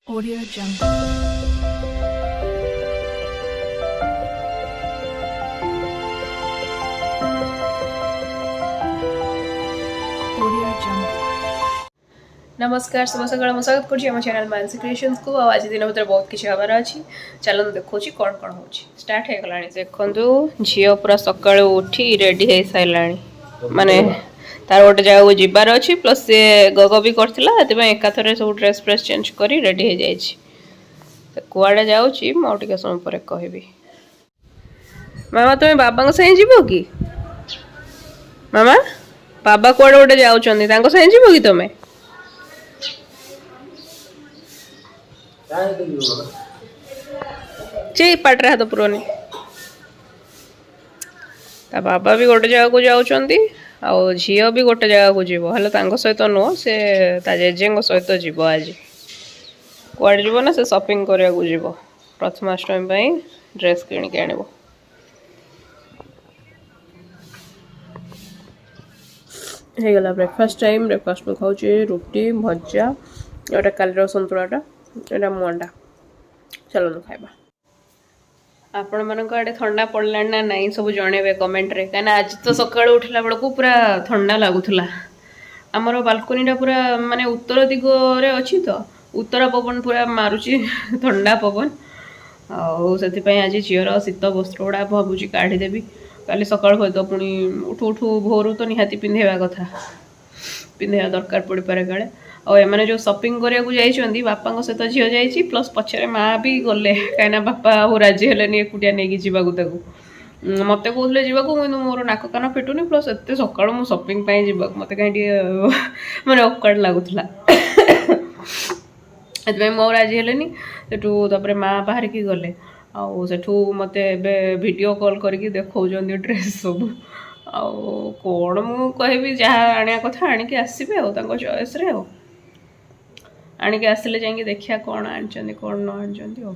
Audio Jungle. Audio Jungle. नमस्कार शुभ सकाळ ମୁଁ ସ୍ୱାଗତ କରୁଛି ଆମ ଚ୍ୟାନେଲ ମାନସି କ୍ରିଏସନ୍ସକୁ ଆଉ ଆଜି ଦିନ ଭିତରେ ବହୁତ କିଛି ହେବାର ଅଛି ଚାଲନ୍ତୁ ଦେଖାଉଛି କ'ଣ କ'ଣ ହେଉଛି ଷ୍ଟାର୍ଟ ହେଇଗଲାଣି ଦେଖନ୍ତୁ ଝିଅ ପୁରା ସକାଳୁ ଉଠି ରେଡ଼ି ହେଇସାରିଲାଣି ମାନେ ତାର ଗୋଟେ ଜାଗାକୁ ଯିବାର ଅଛି ପ୍ଲସ୍ ସେ ଗଗ ବି କରିଥିଲା ସେଥିପାଇଁ ଏକାଥରେ ସବୁ ଡ୍ରେସ୍ ଫ୍ରେସ୍ ଚେଞ୍ଜ କରି ରେଡ଼ି ହେଇଯାଇଛି କୁଆଡ଼େ ଯାଉଛି ମୁଁ ଆଉ ଟିକେ ସମୟ ପରେ କହିବି ମାମା ତୁମେ ବାବାଙ୍କ ସାଙ୍ଗେ ଯିବ କି ମାମା ବାବା କୁଆଡ଼େ ଗୋଟେ ଯାଉଛନ୍ତି ତାଙ୍କ ସାଙ୍ଗେ ଯିବ କି ତମେ ଯେ ପାଟରେ ହାତ ପୁରନି ତା ବାବା ବି ଗୋଟେ ଜାଗାକୁ ଯାଉଛନ୍ତି ଆଉ ଝିଅ ବି ଗୋଟେ ଜାଗାକୁ ଯିବ ହେଲେ ତାଙ୍କ ସହିତ ନୁହଁ ସେ ତା ଜେଜେଙ୍କ ସହିତ ଯିବ ଆଜି କୁଆଡ଼େ ଯିବ ନା ସେ ସପିଂ କରିବାକୁ ଯିବ ପ୍ରଥମାଷ୍ଟମୀ ପାଇଁ ଡ୍ରେସ୍ କିଣିକି ଆଣିବ ହେଇଗଲା ବ୍ରେକଫାଷ୍ଟ ଟାଇମ୍ ବ୍ରେକଫାଷ୍ଟ ମୁଁ ଖାଉଛି ରୁଟି ଭଜା ଏଇଟା କାଲିର ସନ୍ତୁଳାଟା ଏଇଟା ମୁଁ ଅଣ୍ଡା ଚାଲନ୍ତୁ ଖାଇବା ଆପଣମାନଙ୍କ ଆଡ଼େ ଥଣ୍ଡା ପଡ଼ିଲାଣି ନା ନାହିଁ ସବୁ ଜଣେଇବେ କମେଣ୍ଟରେ କାହିଁକିନା ଆଜି ତ ସକାଳୁ ଉଠିଲା ବେଳକୁ ପୁରା ଥଣ୍ଡା ଲାଗୁଥିଲା ଆମର ବାଲକୋନିଟା ପୁରା ମାନେ ଉତ୍ତର ଦିଗରେ ଅଛି ତ ଉତ୍ତର ପବନ ପୁରା ମାରୁଛି ଥଣ୍ଡା ପବନ ଆଉ ସେଥିପାଇଁ ଆଜି ଝିଅର ଶୀତ ବସ୍ତ୍ର ଗୁଡ଼ା ଭାବୁଛି କାଢ଼ିଦେବି କାଲି ସକାଳୁ ହୁଏତ ପୁଣି ଉଠୁ ଉଠୁ ଭୋରୁ ତ ନିହାତି ପିନ୍ଧେଇବା କଥା ପିନ୍ଧେଇବା ଦରକାର ପଡ଼ିପାରେ କାଳେ ଆଉ ଏମାନେ ଯେଉଁ ସପିଂ କରିବାକୁ ଯାଇଛନ୍ତି ବାପାଙ୍କ ସହିତ ଝିଅ ଯାଇଛି ପ୍ଲସ୍ ପଛରେ ମାଆ ବି ଗଲେ କାହିଁକିନା ବାପା ଆଉ ରାଜି ହେଲେନି ଏକୁଟିଆ ନେଇକି ଯିବାକୁ ତାକୁ ମୋତେ କହୁଥିଲେ ଯିବାକୁ କିନ୍ତୁ ମୋର ନାକ କାନ ଫିଟୁନି ପ୍ଲସ୍ ଏତେ ସକାଳୁ ମୁଁ ସପିଂ ପାଇଁ ଯିବାକୁ ମୋତେ କାହିଁ ଟିକେ ମାନେ ଅକ୍ୱାର୍ଡ ଲାଗୁଥିଲା ସେଥିପାଇଁ ମୁଁ ଆଉ ରାଜି ହେଲେନି ସେଠୁ ତାପରେ ମାଆ ବାହାରିକି ଗଲେ ଆଉ ସେଠୁ ମୋତେ ଏବେ ଭିଡ଼ିଓ କଲ୍ କରିକି ଦେଖାଉଛନ୍ତି ଡ୍ରେସ୍ ସବୁ ଆଉ କ'ଣ ମୁଁ କହିବି ଯାହା ଆଣିବା କଥା ଆଣିକି ଆସିବେ ଆଉ ତାଙ୍କ ଚଏସ୍ରେ ଆଉ ଆଣିକି ଆସିଲେ ଯାଇକି ଦେଖିବା କ'ଣ ଆଣିଛନ୍ତି କ'ଣ ନ ଆଣିଛନ୍ତି ଆଉ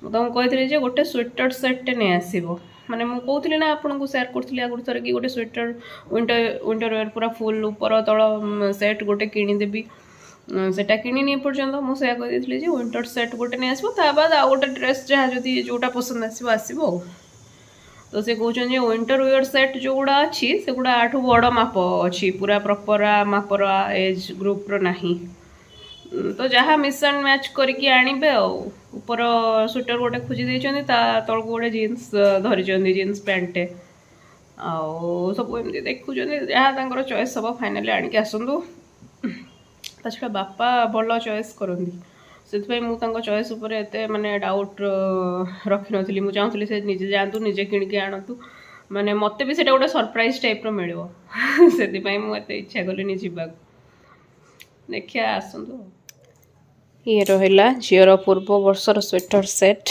ମୁଁ ତମକୁ କହିଥିଲି ଯେ ଗୋଟେ ସ୍ୱେଟର୍ ସେଟ୍ଟେ ନେଇ ଆସିବ ମାନେ ମୁଁ କହୁଥିଲି ନା ଆପଣଙ୍କୁ ସେୟାର କରୁଥିଲି ଆଗରୁ ଥରେ କି ଗୋଟେ ସ୍ୱେଟର୍ ୱିଣ୍ଟର ୱେର୍ ପୁରା ଫୁଲ୍ ଉପର ତଳ ସେଟ୍ ଗୋଟେ କିଣିଦେବି ସେଟା କିଣିନି ଏପର୍ଯ୍ୟନ୍ତ ମୁଁ ସେୟା କହିଦେଇଥିଲି ଯେ ୱିଣ୍ଟର ସେଟ୍ ଗୋଟେ ନେଇ ଆସିବ ତା ବାଦ ଆଉ ଗୋଟେ ଡ୍ରେସ୍ ଯାହା ଯଦି ଯେଉଁଟା ପସନ୍ଦ ଆସିବ ଆସିବ ଆଉ ତ ସେ କହୁଛନ୍ତି ଯେ ୱିଣ୍ଟର ୱେର୍ ସେଟ୍ ଯେଉଁଗୁଡ଼ା ଅଛି ସେଗୁଡ଼ା ଆଠୁ ବଡ଼ ମାପ ଅଛି ପୁରା ପ୍ରପର ମାପର ଏଜ୍ ଗ୍ରୁପ୍ର ନାହିଁ ତ ଯାହା ମିକ୍ସ ଆଣ୍ଡ ମ୍ୟାଚ୍ କରିକି ଆଣିବେ ଆଉ ଉପର ସ୍ୱେଟର୍ ଗୋଟେ ଖୋଜି ଦେଇଛନ୍ତି ତା ତଳକୁ ଗୋଟେ ଜିନ୍ସ ଧରିଛନ୍ତି ଜିନ୍ସ ପ୍ୟାଣ୍ଟଟେ ଆଉ ସବୁ ଏମିତି ଦେଖୁଛନ୍ତି ଯାହା ତାଙ୍କର ଚଏସ୍ ହେବ ଫାଇନାଲି ଆଣିକି ଆସନ୍ତୁ ତା ଛଡ଼ା ବାପା ଭଲ ଚଏସ୍ କରନ୍ତି ସେଥିପାଇଁ ମୁଁ ତାଙ୍କ ଚଏସ୍ ଉପରେ ଏତେ ମାନେ ଡାଉଟ୍ ରଖିନଥିଲି ମୁଁ ଚାହୁଁଥିଲି ସେ ନିଜେ ଯାଆନ୍ତୁ ନିଜେ କିଣିକି ଆଣନ୍ତୁ ମାନେ ମୋତେ ବି ସେଇଟା ଗୋଟେ ସରପ୍ରାଇଜ୍ ଟାଇପ୍ର ମିଳିବ ସେଥିପାଇଁ ମୁଁ ଏତେ ଇଚ୍ଛା କଲିନି ଯିବାକୁ ଦେଖିବା ଆସନ୍ତୁ ଇଏ ରହିଲା ଝିଅର ପୂର୍ବ ବର୍ଷର ସ୍ୱେଟର୍ ସେଟ୍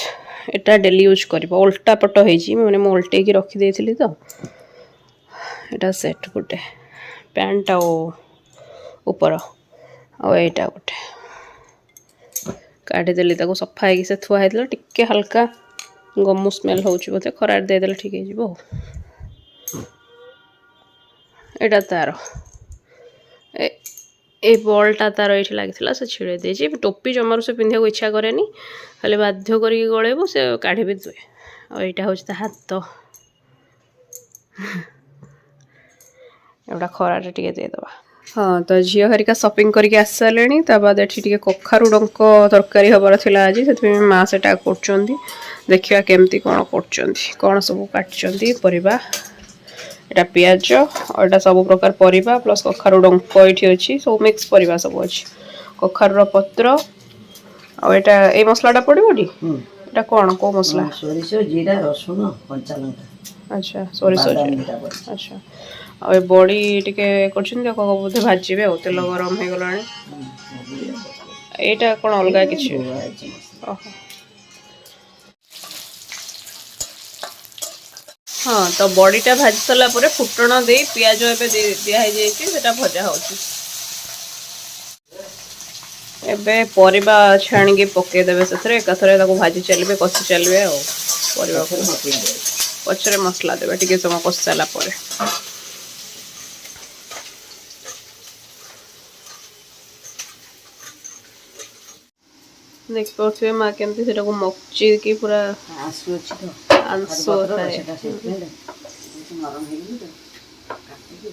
ଏଟା ଡେଲି ୟୁଜ୍ କରିବ ଓଲଟା ପଟ ହେଇଛି ମାନେ ମୁଁ ଓଲଟେଇକି ରଖିଦେଇଥିଲି ତ ଏଟା ସେଟ୍ ଗୋଟେ ପ୍ୟାଣ୍ଟ ଆଉ ଉପର ଆଉ ଏଇଟା ଗୋଟେ କାଢ଼ିଦେଲି ତାକୁ ସଫା ହେଇକି ସେ ଥୁଆ ହେଇଥିଲା ଟିକେ ହାଲକା ଗମୁ ସ୍ମେଲ୍ ହେଉଛି ବୋଧେ ଖରାରେ ଦେଇଦେଲେ ଠିକ୍ ହେଇଯିବ ଆଉ ଏଇଟା ତାର ଏ ବଲ୍ଟା ତାର ଏଇଠି ଲାଗିଥିଲା ସେ ଛିଡ଼େଇ ଦେଇଛି ଟୋପି ଜମାରୁ ସେ ପିନ୍ଧିବାକୁ ଇଚ୍ଛା କରେନି ଖାଲି ବାଧ୍ୟ କରିକି ଗଳେଇବ ସେ କାଢ଼ି ବି ଦିଏ ଆଉ ଏଇଟା ହେଉଛି ତା ହାତ ଏଗୁଡ଼ା ଖରାରେ ଟିକେ ଦେଇଦେବା ହଁ ତ ଝିଅ ହେରିକା ସପିଂ କରିକି ଆସି ସାରିଲେଣି ତା ବାଦ ଏଠି ଟିକେ କଖାରୁ ଡଙ୍କ ତରକାରୀ ହେବାର ଥିଲା ଆଜି ସେଥିପାଇଁ ମାଆ ସେଟା କରୁଛନ୍ତି ଦେଖିବା କେମିତି କ'ଣ କରୁଛନ୍ତି କ'ଣ ସବୁ କାଟିଛନ୍ତି ପରିବା ଏଇଟା ପିଆଜ ଆଉ ଏଇଟା ସବୁ ପ୍ରକାର ପରିବା ପ୍ଲସ୍ କଖାରୁ ଡଙ୍କ ଏଇଠି ଅଛି ସବୁ ମିକ୍ସ ପରିବା ସବୁ ଅଛି କଖାରୁର ପତ୍ର ଆଉ ଏଇଟା ଏଇ ମସଲାଟା ପଡ଼ିବଟି ଏଇଟା କ'ଣ କେଉଁ ମସଲା ସୋରିଷ ଜିରା ରସୁଣ କଞ୍ଚା ଲଙ୍କା ଆଚ୍ଛା ସୋରିଷ ଜିରା ଆଚ୍ଛା ଆଉ ଏ ବଡ଼ି ଟିକେ କରିଛନ୍ତି ଆଉ ବୋଧେ ଭାଜିବେ ଆଉ ତେଲ ଗରମ ହେଇଗଲାଣି ଏଇଟା କ'ଣ ଅଲଗା କିଛି ଓହୋ ହଁ ତ ବଡ଼ିଟା ଭାଜି ସାରିଲା ପରେ ଫୁଟଣ ଦେଇ ପିଆଜ ଏବେ ଦିଆ ହେଇଯାଇଛି ସେଟା ଭଜା ହେଉଛି ଏବେ ପରିବା ଛାଣିକି ପକେଇଦେବେ ସେଥିରେ ଏକାଥରେ ତାକୁ ଭାଜି ଚାଲିବେ କଷି ଚାଲିବେ ଆଉ ପରିବାକୁ ପଛରେ ମସଲା ଦେବେ ଟିକେ ସମୟ କଷି ସାରିଲା ପରେ ଦେଖିପାରୁଥିବେ ମା କେମିତି ସେଟାକୁ ମକଚିକି ପୁରା ଆସୁ ଅଛି ତ ଆଂଶ ଥାଏ। ସେଟା ସେଇଥିପାଇଁ ନରମ ହେଇଗଲି ତ କାଟିକି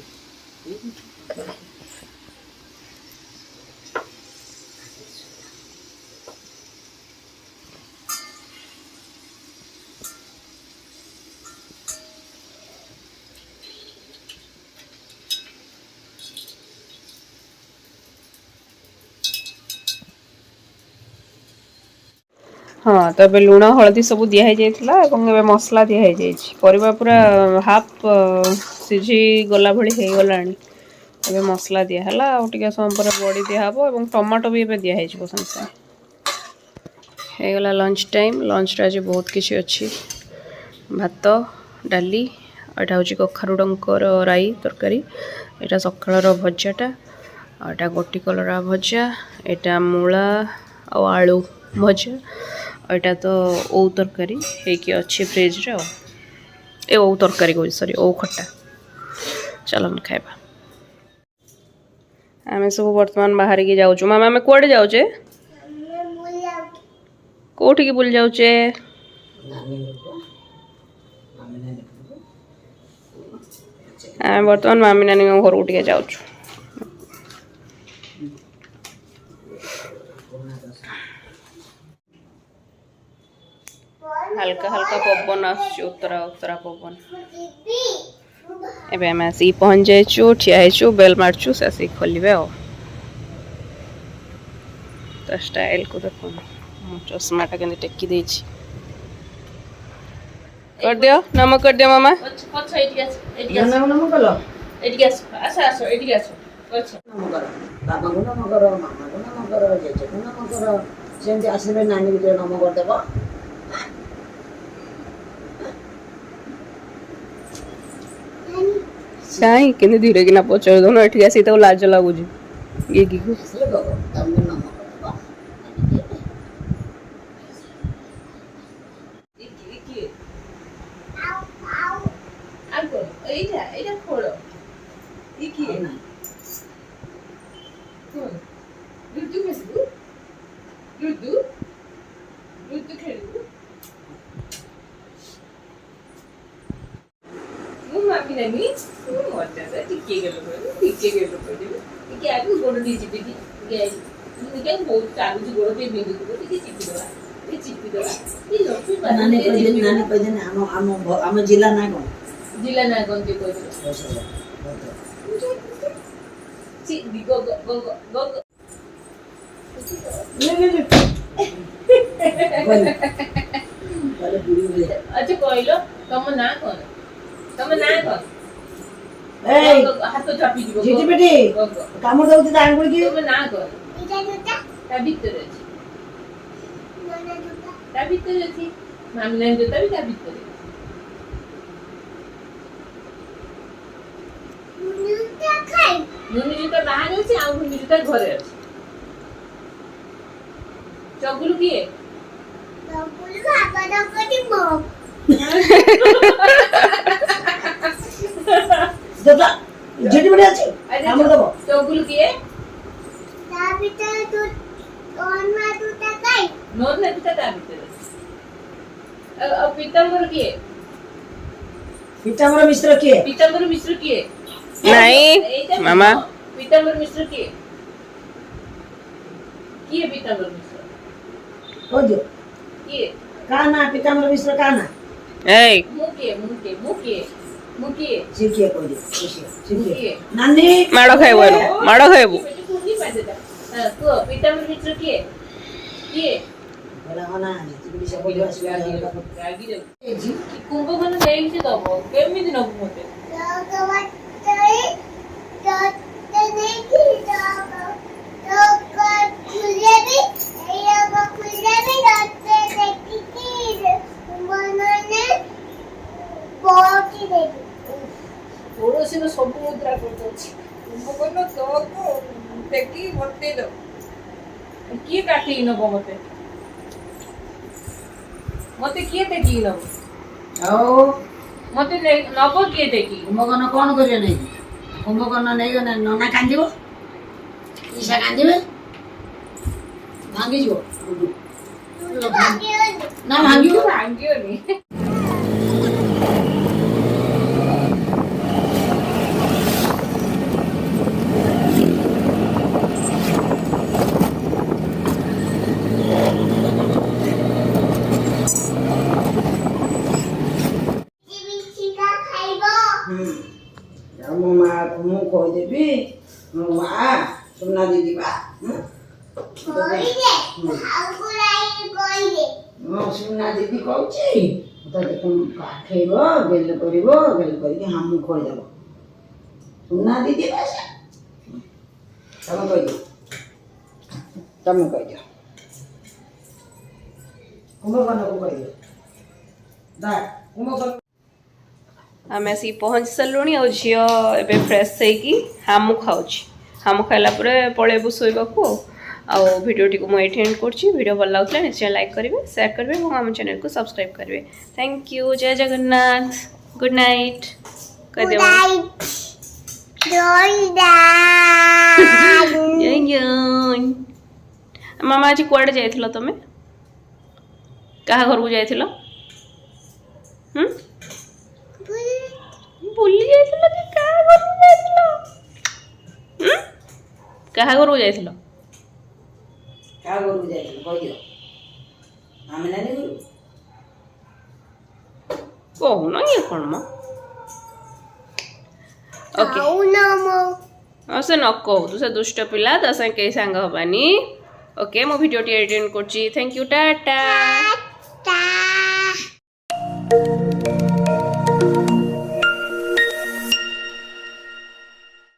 ହଁ ତ ଏବେ ଲୁଣ ହଳଦୀ ସବୁ ଦିଆ ହେଇଯାଇଥିଲା ଏବଂ ଏବେ ମସଲା ଦିଆ ହେଇଯାଇଛି। ପରିବା ପୁରା ହାଫ୍ ସିଝି ଗଲା ଭଳି ହେଇଗଲାଣି। ଏବେ ମସଲା ଦିଆହେଲା ଆଉ ଟିକେ ସମୟ ପରେ ବଡ଼ି ଦିଆହେବ ଏବଂ ଟମାଟୋ ବି ଏବେ ଦିଆହେଇଯିବ ସାଙ୍ଗେ ସାଙ୍ଗେ। ହେଇଗଲା ଲଞ୍ଚ ଟାଇମ୍। ଲଞ୍ଚରେ ଆଜି ବହୁତ କିଛି ଅଛି। ଭାତ ଡାଲି ଏଇଟା ହେଉଛି କଖାରୁ ଡଙ୍କର ରାଇ ତରକାରୀ। ଏଇଟା ସକାଳର ଭଜାଟା ଆଉ ଏଇଟା ଗୋଟି କଲରା ଭଜା। ଏଇଟା ମୂଳା ଆଉ ଆଳୁ ଭଜା। ଏଇଟା ତ ଓଉ ତରକାରୀ ହେଇକି ଅଛି ଫ୍ରିଜରେ ଆଉ ଏ ଓଉ ତରକାରୀ କହୁଛି ସରି ଓଉ ଖଟା। ଚାଲନ୍ତୁ ଖାଇବା। ଆମେ ସବୁ ବର୍ତ୍ତମାନ ବାହାରିକି ଯାଉଛୁ। ମାମା ଆମେ କୁଆଡ଼େ ଯାଉଛେ? କୋଉଠିକି ବୁଲି ଯାଉଛେ? ଆମେ ବର୍ତ୍ତମାନ ମାମି ନାନୀଙ୍କ ଘରକୁ ଟିକେ ଯାଉଛୁ। ହାଲକା ହାଲକା ପବନ ଆସୁଛି ଉତ୍ତରା ଉତ୍ତରା ପବନ। ଏବେ ଆମେ ଆସିକି ପହଞ୍ଚି ଯାଇଛୁ ଠିଆ ହେଇଛୁ ବେଲ୍ ମାରୁଛୁ ସେ ଆସିକି ଖୋଲିବେ ଆଉ। ତା ଷ୍ଟାଇଲକୁ ଦେଖନ୍ତୁ ମୋ ଚଷମାଟା କେମିତି ଟେକି ଦେଇଛି। କରିଦିଅ ନମ କରିଦିଅ ମାମା। ବାବାଙ୍କୁ ନମ କର ମାମାଙ୍କୁ ନମ କର ଜେଜେକୁ ନମ କର ସେମିତି ଆସିଲେ ନାନୀ ଭିତରେ ନମ କରିଦେବ। କାହିଁ କେମିତି ଧୀରେ କିନା ପଚାରି ଦଉନ ଏଠିକି ଆସିକି ତାକୁ ଲାଜ ଲାଗୁଛି। ଗିଗିକୁ ଆସିଲେ ବାବା ତମେ ନମ କରିଦେବ। ଏଇଟା ଖୋଳ ମୁଁ ମାମି ନାନୀ ମଜା ଟିକେ ଗେଲ ଟିକେ ଆଗକୁ ଗୋଡ଼ ଟିକେ ଚିପିକି ଟିକେ ବହୁତ ଚାଲୁଛି ଗୋଡ଼ ଟିକେ ବିନ୍ଧୁଥିବ ଟିକେ ଚିପିଦବା ନାନୀ କହିଦେନି ଆମ ଜିଲ୍ଲା ନା କଣ? ଜିଲ୍ଲା ନା କଣ ଟିକେ କହିଦେବ। ଆଚ୍ଛା କହିଲ ତମ ନାଁ କଣ? ତମ ନାଁ କଣ? ହାତ ଚାପିଯିବ କାମୁଡ଼ି ଦଉଛି ତା ଆଙ୍ଗୁଳିକି। ତମ ନାଁ କଣ? ତା ଭିତରେ ଅଛି ମାମି ନାନୀ ଜୋତା ବି ତା ଭିତରେ। ନୁନି ଜୋତା ବାହାରେ ଅଛି ଆଉ ନୁନି ଜୋତା ଘରେ ଅଛି। ଚଗୁଲୁ କିଏ? ଚଗୁଲୁ କିଏ? ନୋନା ଜୋତା ତା ଭିତରେ ଅଛି। ଆଉ ପୀତାମ୍ବର କିଏ? ପିତାମ୍ବର ମିଶ୍ର କିଏ? ପୀତାମ୍ବର ମିଶ୍ର କିଏ? ନାଇଁ ମାମା। ପୀତାମ୍ବର ମିଶ୍ର କିଏ? କିଏ ପୀତାମ୍ବର ମିଶ୍ର? କିଏ? କା ନା ପିତାମ୍ବର ମିଶ୍ର କା ନା? ଏଇ ମୁଁ କିଏ? ସେ କିଏ କହିଲେ? ନାନୀ ମାଡ଼ ଖାଇବ ମାଡ଼ ଖାଇବୁ। କୁହ ପୀତାମ୍ବର ମିଶ୍ର କିଏ? କୁମ୍ଭକର୍ଣ୍ଣ ନେଇକି ସେ ଦବ କେମିତି ନବୁ ମତେ? ପଡ଼ୋଶୀର ସବୁ ମୁଦ୍ରା କରିଦଉଛି। କୁମ୍ଭକର୍ଣ୍ଣ ତୋକୁ ଟେକି ବତେଇ ଦବ। କିଏ କାଟିକି ନବ ମତେ? କିଏ ଟେକିକି ନବ? ଆଉ ମତେ ନବ କିଏ ଟେକି? କୁମ୍ଭକର୍ଣ୍ଣ କଣ କରିବ ନେଇକି? କୁମ୍ଭକର୍ଣ୍ଣ ନେଇଗଲେ ନନା କାନ୍ଦିବ, ଈଶା କାନ୍ଦିବେ, ଭାଙ୍ଗିଯିବ। ନା ଭାଙ୍ଗିବ ଭାଙ୍ଗିବନି। ଆଉ ମୋ ମାଆକୁ ମୁଁ କହିଦେବି ମୋ ମା ସୁନା ଦିଦି ବା ମୋ ସୁନା ଦିଦି କହୁଛି ତତେ କାଠେଇବ ଗେଲ କରିବ ଗେଲ କରିକି ହାମୁ ଖୋଇଦେବ ସୁନା ଦିଦି ବା ସେ ତମେ କହିଦିଅ ତମେ କହିଦିଅ କୁମ୍ଭକର୍ଣ୍ଣକୁ କହିଦିଅ ଦା କୁମ୍ଭକର୍ଣ୍ଣ ଆମେ ଆସିକି ପହଞ୍ଚି ସାରିଲୁଣି ଆଉ ଝିଅ ଏବେ ଫ୍ରେଶ୍ ହେଇକି ହାମୁ ଖାଉଛି। ହାମୁ ଖାଇଲା ପରେ ପଳେଇବୁ ଶୋଇବାକୁ ଆଉ ଭିଡ଼ିଓଟିକୁ ମୁଁ ଏଇଠି ଏଣ୍ଡ କରୁଛି। ଭିଡ଼ିଓ ଭଲ ଲାଗୁଥିଲା ନିଶ୍ଚୟ ଲାଇକ୍ କରିବେ ସେୟାର କରିବେ ଏବଂ ଆମ ଚ୍ୟାନେଲକୁ ସବସ୍କ୍ରାଇବ୍ କରିବେ। ଥ୍ୟାଙ୍କ ୟୁ ଜୟ ଜଗନ୍ନାଥ ଗୁଡ୍ ନାଇଟ୍ କହିଦେବ ମାମା ଆଜି କୁଆଡ଼େ ଯାଇଥିଲ ତମେ କାହା ଘରକୁ ଯାଇଥିଲ ବୁଲି ଯାଇଥିଲ କି କାହା ଘରକୁ ଯାଇଥିଲ କାହା ଘରକୁ ଯାଇଥିଲ କାହା ଘରକୁ ଯାଇଥିଲ କହିଦିଅ ଆମେ ନାନୀ ଘରକୁ କହୁନ ଇଏ କ'ଣ ମ ଓକେ ଆଉ ସେ ନ କହୁ ତୁ ସେ ଦୁଷ୍ଟ ପିଲା ତା ସାଙ୍ଗେ କେହି ସାଙ୍ଗ ହବାନି ଓକେ ମୁଁ ଭିଡ଼ିଓଟି ଏଡିଟ୍ କରୁଛି ଥ୍ୟାଙ୍କ ୟୁ ଟାଟା